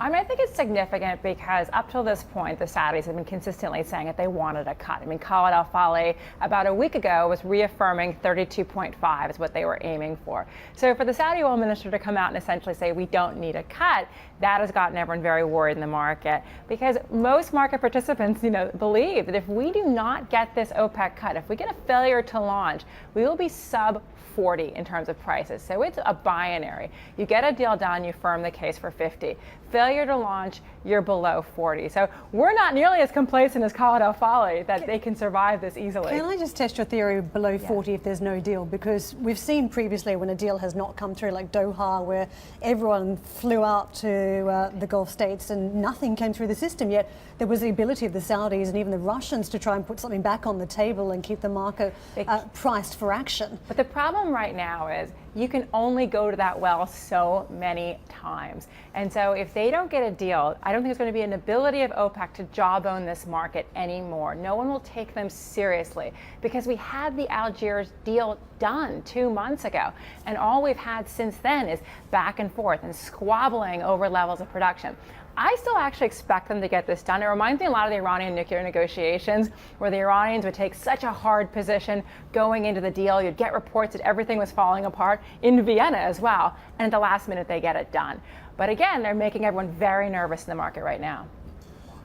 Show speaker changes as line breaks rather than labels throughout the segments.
I mean, I think it's significant because up till this point, the Saudis have been consistently saying that they wanted a cut. I mean, Khalid al-Falih about a week ago was reaffirming 32.5 is what they were aiming for. So for the Saudi oil minister to come out and essentially say we don't need a cut, that has gotten everyone very worried in the market because most market participants, believe that if we do not get this OPEC cut, if we get a failure to launch, we will be sub 40 in terms of prices. So it's a binary. You get a deal done, you firm the case for 50. Failure to launch, you're below 40. So we're not nearly as complacent as Khalid al-Falih that they can survive this easily.
Can I just test your theory below 40 if there's no deal? Because we've seen previously when a deal has not come through, like Doha, where everyone flew out to the Gulf states and nothing came through the system, yet there was the ability of the Saudis and even the Russians to try and put something back on the table and keep the market priced for action.
But the problem right now is you can only go to that well so many times. And so if they don't get a deal, I don't think there's going to be an ability of OPEC to jawbone this market anymore. No one will take them seriously because we had the Algiers deal done 2 months ago. And all we've had since then is back and forth and squabbling over levels of production. I still actually expect them to get this done. It reminds me a lot of the Iranian nuclear negotiations where the Iranians would take such a hard position going into the deal. You'd get reports that everything was falling apart in Vienna as well. And at the last minute, they get it done. But again, they're making everyone very nervous in the market right now.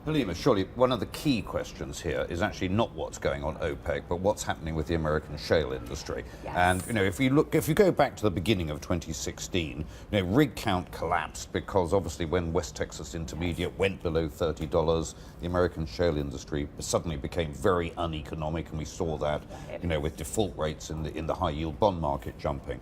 Halima, surely one of the key questions here is actually not what's going on OPEC, but what's happening with the American shale industry.
Yes.
And if you go back to the beginning of 2016, rig count collapsed because obviously when West Texas Intermediate went below $30, the American shale industry suddenly became very uneconomic, and we saw that, with default rates in the high yield bond market jumping.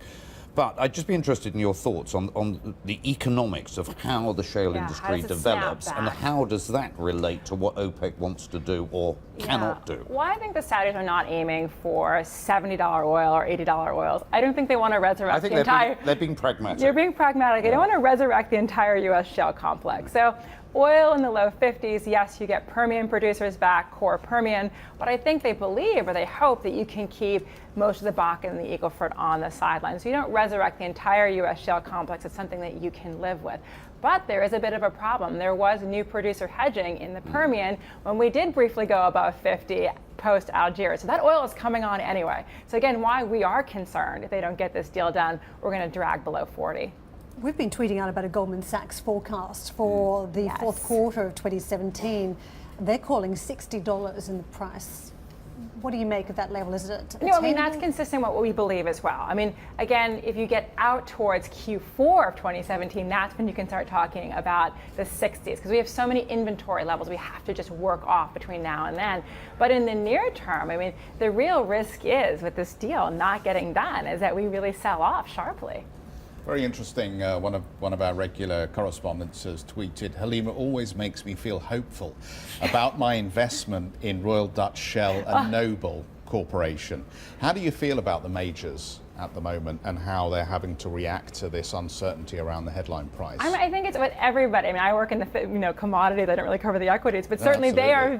But I'd just be interested in your thoughts on the economics of how the shale industry develops and how does that relate to what OPEC wants to do or cannot do.
Well, I think the Saudis are not aiming for $70 oil or $80 oils. I don't think they want to resurrect the entire...
they're being pragmatic.
They're being pragmatic. They don't want to resurrect the entire U.S. shale complex. So oil in the low 50s, yes, you get Permian producers back, core Permian, but I think they believe or they hope that you can keep most of the Bakken and the Eagle Ford on the sidelines. So you don't resurrect the entire U.S. shale complex. It's something that you can live with. But there is a bit of a problem. There was new producer hedging in the Permian when we did briefly go above 50 post Algiers. So that oil is coming on anyway. So again, why we are concerned if they don't get this deal done, we're going to drag below 40.
We've been tweeting out about a Goldman Sachs forecast for the fourth quarter of 2017. They're calling $60 in the price. What do you make of that level? Is it attainable?
I mean, that's consistent with what we believe as well. I mean, again, if you get out towards Q4 of 2017, that's when you can start talking about the 60s, because we have so many inventory levels we have to just work off between now and then. But in the near term, I mean, the real risk is with this deal not getting done is that we really sell off sharply.
Very interesting. One of our regular correspondents has tweeted, Halima always makes me feel hopeful about my investment in Royal Dutch Shell and Noble Corporation. How do you feel about the majors at the moment and how they're having to react to this uncertainty around the headline price?
I think it's what everybody, I mean, I work in the commodities, I don't really cover the equities, but certainly they are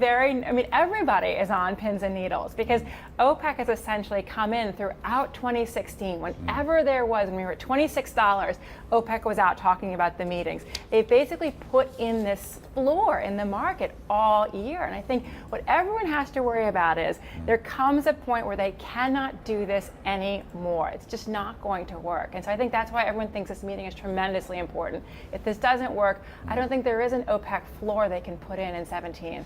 everybody is on pins and needles because OPEC has essentially come in throughout 2016. Whenever there was, when we were at $26, OPEC was out talking about the meetings. They basically put in this floor in the market all year. And I think what everyone has to worry about is there comes a point where they cannot do this anymore. It's just not going to work. And so I think that's why everyone thinks this meeting is tremendously important. If this doesn't work, I don't think there is an OPEC floor they can put in 17.